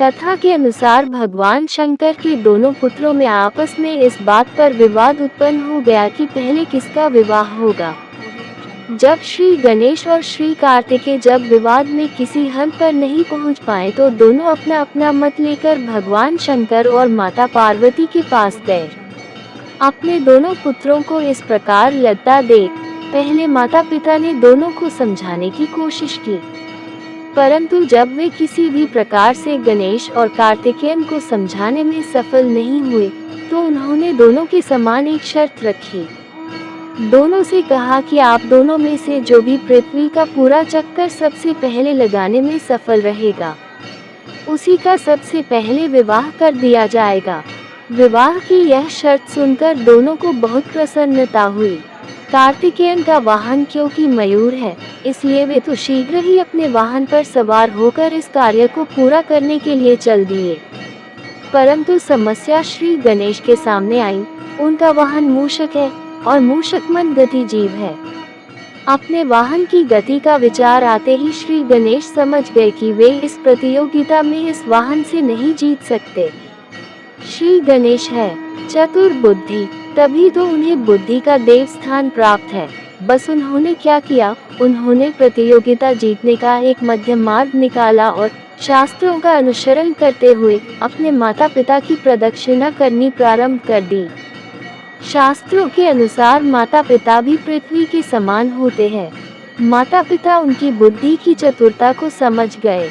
कथा के अनुसार भगवान शंकर के दोनों पुत्रों में आपस में इस बात पर विवाद उत्पन्न हो गया कि पहले किसका विवाह होगा। जब श्री गणेश और श्री कार्तिकेय जब विवाद में किसी हल पर नहीं पहुंच पाए तो दोनों अपना अपना मत लेकर भगवान शंकर और माता पार्वती के पास गए। अपने दोनों पुत्रों को इस प्रकार लज्जा देख पहले माता पिता ने दोनों को समझाने की कोशिश की, परंतु जब वे किसी भी प्रकार से गणेश और कार्तिकेयन को समझाने में सफल नहीं हुए तो उन्होंने दोनों के समान एक शर्त रखी। दोनों से कहा कि आप दोनों में से जो भी पृथ्वी का पूरा चक्कर सबसे पहले लगाने में सफल रहेगा उसी का सबसे पहले विवाह कर दिया जाएगा। विवाह की यह शर्त सुनकर दोनों को बहुत प्रसन्नता हुई। कार्तिकेयन का वाहन क्योंकि मयूर है इसलिए वे तो शीघ्र ही अपने वाहन पर सवार होकर इस कार्य को पूरा करने के लिए चल दिए, परंतु समस्या श्री गणेश के सामने आई। उनका वाहन मूषक है और मूषक मंद गति जीव है। अपने वाहन की गति का विचार आते ही श्री गणेश समझ गए कि वे इस प्रतियोगिता में इस वाहन से नहीं जीत सकते। श्री गणेश है चतुर बुद्धि, तभी तो उन्हें बुद्धि का देव स्थान प्राप्त है। बस उन्होंने क्या किया, उन्होंने प्रतियोगिता जीतने का एक मध्यम मार्ग निकाला और शास्त्रों का अनुसरण करते हुए अपने माता पिता की प्रदक्षिणा करनी प्रारंभ कर दी। शास्त्रों के अनुसार माता पिता भी पृथ्वी के समान होते हैं। माता पिता उनकी बुद्धि की चतुरता को समझ गए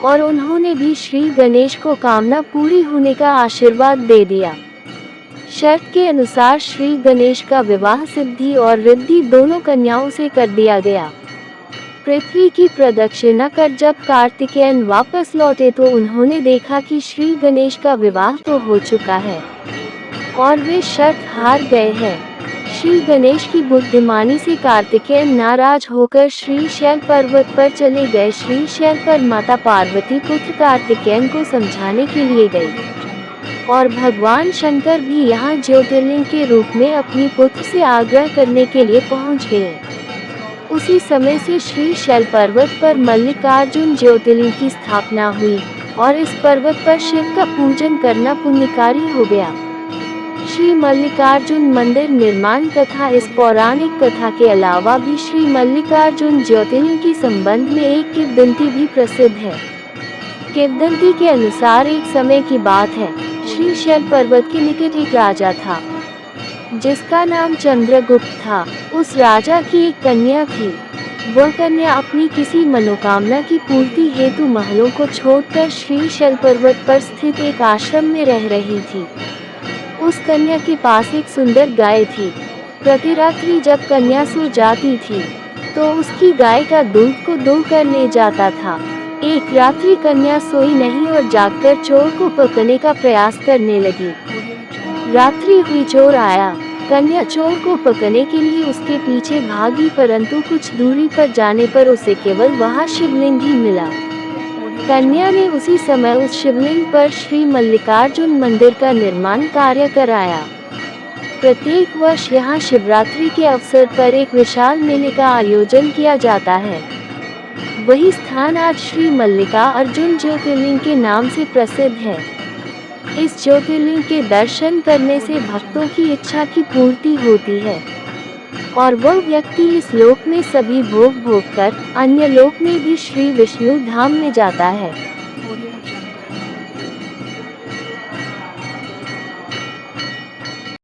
और उन्होंने भी श्री गणेश को कामना पूरी होने का आशीर्वाद दे दिया। शर्त के अनुसार श्री गणेश का विवाह सिद्धि और रिद्धि दोनों कन्याओं से कर दिया गया। पृथ्वी की प्रदक्षिणा कर जब कार्तिकेयन वापस लौटे तो उन्होंने देखा कि श्री गणेश का विवाह तो हो चुका है और वे शर्त हार गए हैं। श्री गणेश की बुद्धिमानी से कार्तिकेयन नाराज होकर श्री शैल पर्वत पर चले गए। श्री शैल पर माता पार्वती पुत्र कार्तिकेयन को समझाने के लिए गई और भगवान शंकर भी यहाँ ज्योतिर्लिंग के रूप में अपनी पुत्र से आग्रह करने के लिए पहुँच गए। उसी समय से श्री शैल पर्वत पर मल्लिकार्जुन ज्योतिर्लिंग की स्थापना हुई और इस पर्वत पर शिव का पूजन करना पुण्यकारी हो गया। श्री मल्लिकार्जुन मंदिर निर्माण कथा। इस पौराणिक कथा के अलावा भी श्री मल्लिकार्जुन ज्योतिर्लिंग के संबंध में एक किंवदंती भी प्रसिद्ध है। किंवदंती के अनुसार एक समय की बात है, श्री शैल पर्वत के निकट एक राजा था जिसका नाम चंद्रगुप्त था। उस राजा की एक कन्या थी। वह कन्या अपनी किसी मनोकामना की पूर्ति हेतु महलों को छोड़कर श्री शैल पर्वत पर स्थित एक आश्रम में रह रही थी। उस कन्या के पास एक सुंदर गाय थी। प्रति रात्रि जब कन्या सो जाती थी तो उसकी गाय का दूध को दूह कर ले जाता था। एक रात्रि कन्या सोई नहीं और जागकर चोर को पकड़ने का प्रयास करने लगी। रात्रि हुई, चोर आया। कन्या चोर को पकड़ने के लिए उसके पीछे भागी, परंतु कुछ दूरी पर जाने पर उसे केवल वहां शिवलिंग ही मिला। कन्या ने उसी समय उस शिवलिंग पर श्री मल्लिकार्जुन मंदिर का निर्माण कार्य कराया। प्रत्येक वर्ष यहाँ शिवरात्रि के अवसर पर एक विशाल मेले का आयोजन किया जाता है। वही स्थान आज श्री मल्लिका अर्जुन ज्योतिर्लिंग के नाम से प्रसिद्ध है। इस ज्योतिर्लिंग के दर्शन करने से भक्तों की इच्छा की पूर्ति होती है और वह व्यक्ति इस लोक में सभी भोग भोग कर अन्य लोक में भी श्री विष्णु धाम में जाता है।